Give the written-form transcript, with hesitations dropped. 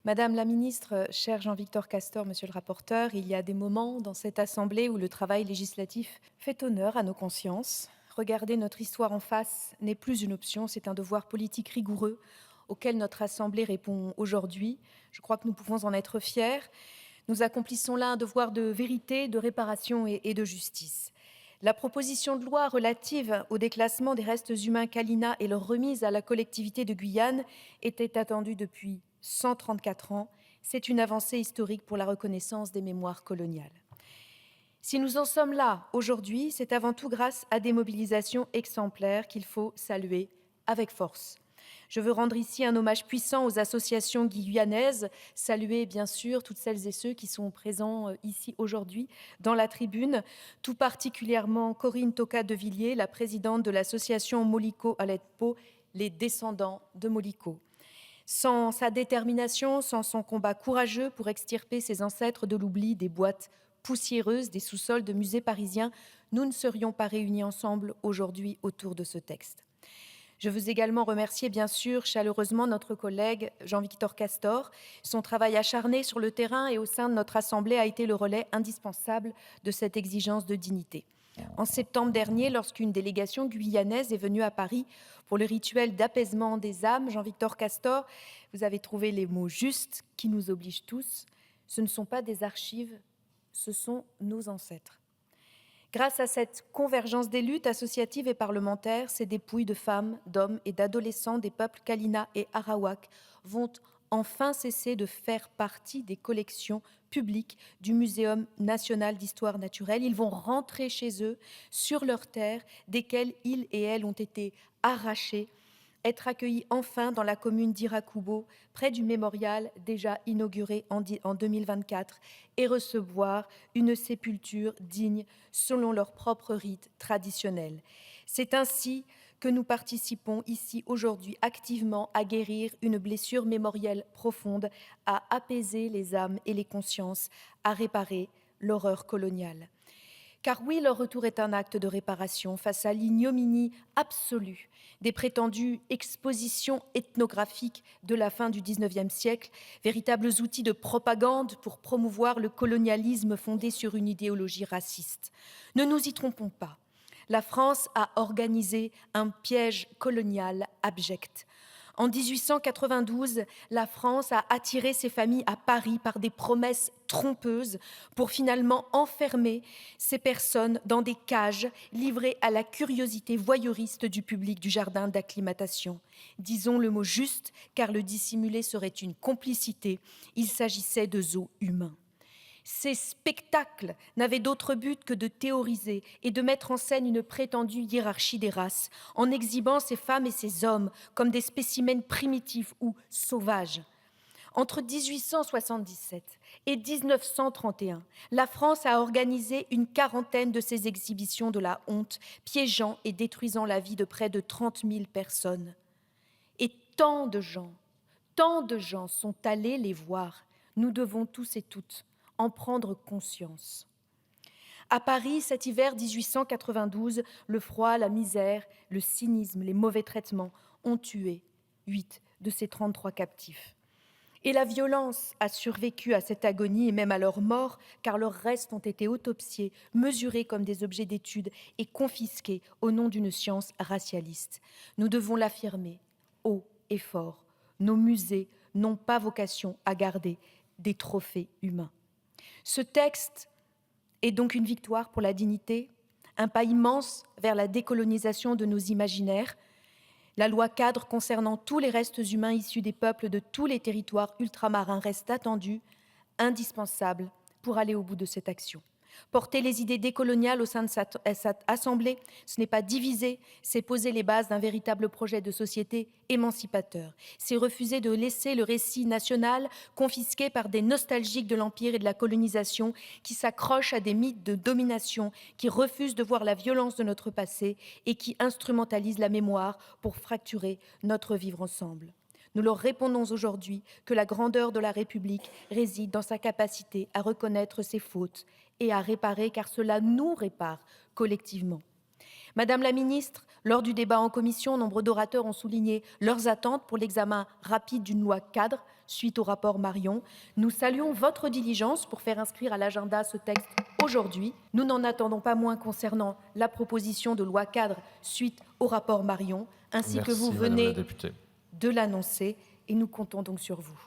Madame la ministre, cher Jean-Victor Castor, monsieur le rapporteur, il y a des moments dans cette Assemblée où le travail législatif fait honneur à nos consciences. Regarder notre histoire en face n'est plus une option, c'est un devoir politique rigoureux auquel notre Assemblée répond aujourd'hui. Je crois que nous pouvons en être fiers. Nous accomplissons là un devoir de vérité, de réparation et de justice. La proposition de loi relative au déclassement des restes humains Kalina et leur remise à la collectivité de Guyane était attendue depuis 134 ans. C'est une avancée historique pour la reconnaissance des mémoires coloniales. Si nous en sommes là aujourd'hui, c'est avant tout grâce à des mobilisations exemplaires qu'il faut saluer avec force. Je veux rendre ici un hommage puissant aux associations guyanaises, saluer bien sûr toutes celles et ceux qui sont présents ici aujourd'hui dans la tribune, tout particulièrement Corinne Toca de Villiers, la présidente de l'association Moliko Aletpo, les descendants de Moliko. Sans sa détermination, sans son combat courageux pour extirper ses ancêtres de l'oubli des boîtes poussiéreuses des sous-sols de musées parisiens, nous ne serions pas réunis ensemble aujourd'hui autour de ce texte. Je veux également remercier bien sûr chaleureusement notre collègue Jean-Victor Castor. Son travail acharné sur le terrain et au sein de notre Assemblée a été le relais indispensable de cette exigence de dignité. En septembre dernier, lorsqu'une délégation guyanaise est venue à Paris pour le rituel d'apaisement des âmes, Jean-Victor Castor, vous avez trouvé les mots justes qui nous obligent tous. Ce ne sont pas des archives, ce sont nos ancêtres. Grâce à cette convergence des luttes associatives et parlementaires, ces dépouilles de femmes, d'hommes et d'adolescents des peuples Kalina et Arawak vont enfin cesser de faire partie des collections publiques du Muséum national d'histoire naturelle. Ils vont rentrer chez eux, sur leurs terres, desquelles ils et elles ont été arrachés, être accueillis enfin dans la commune d'Irakubo, près du mémorial déjà inauguré en 2024, et recevoir une sépulture digne selon leurs propres rites traditionnels. C'est ainsi que nous participons ici aujourd'hui activement à guérir une blessure mémorielle profonde, à apaiser les âmes et les consciences, à réparer l'horreur coloniale. Car oui, leur retour est un acte de réparation face à l'ignominie absolue des prétendues expositions ethnographiques de la fin du XIXe siècle, véritables outils de propagande pour promouvoir le colonialisme fondé sur une idéologie raciste. Ne nous y trompons pas, la France a organisé un piège colonial abject. En 1892, la France a attiré ses familles à Paris par des promesses trompeuses pour finalement enfermer ces personnes dans des cages livrées à la curiosité voyeuriste du public du jardin d'acclimatation. Disons le mot juste, car le dissimuler serait une complicité. Il s'agissait de zoos humains. Ces spectacles n'avaient d'autre but que de théoriser et de mettre en scène une prétendue hiérarchie des races, en exhibant ces femmes et ces hommes comme des spécimens primitifs ou sauvages. Entre 1877 et 1931, la France a organisé une quarantaine de ces exhibitions de la honte, piégeant et détruisant la vie de près de 30 000 personnes. Et tant de gens sont allés les voir. Nous devons tous et toutes en prendre conscience. À Paris, cet hiver 1892, le froid, la misère, le cynisme, les mauvais traitements ont tué 8 de ces 33 captifs. Et la violence a survécu à cette agonie et même à leur mort, car leurs restes ont été autopsiés, mesurés comme des objets d'étude et confisqués au nom d'une science racialiste. Nous devons l'affirmer haut et fort. Nos musées n'ont pas vocation à garder des trophées humains. Ce texte est donc une victoire pour la dignité, un pas immense vers la décolonisation de nos imaginaires. La loi cadre concernant tous les restes humains issus des peuples de tous les territoires ultramarins reste attendue, indispensable pour aller au bout de cette action. Porter les idées décoloniales au sein de cette assemblée, ce n'est pas diviser, c'est poser les bases d'un véritable projet de société émancipateur. C'est refuser de laisser le récit national confisqué par des nostalgiques de l'Empire et de la colonisation qui s'accrochent à des mythes de domination, qui refusent de voir la violence de notre passé et qui instrumentalisent la mémoire pour fracturer notre vivre ensemble. Nous leur répondons aujourd'hui que la grandeur de la République réside dans sa capacité à reconnaître ses fautes et à réparer, car cela nous répare collectivement. Madame la ministre, lors du débat en commission, nombre d'orateurs ont souligné leurs attentes pour l'examen rapide d'une loi cadre suite au rapport Marion. Nous saluons votre diligence pour faire inscrire à l'agenda ce texte aujourd'hui. Nous n'en attendons pas moins concernant la proposition de loi cadre suite au rapport Marion, ainsi que vous Merci, Madame la venez députée. de l'annoncer, et nous comptons donc sur vous.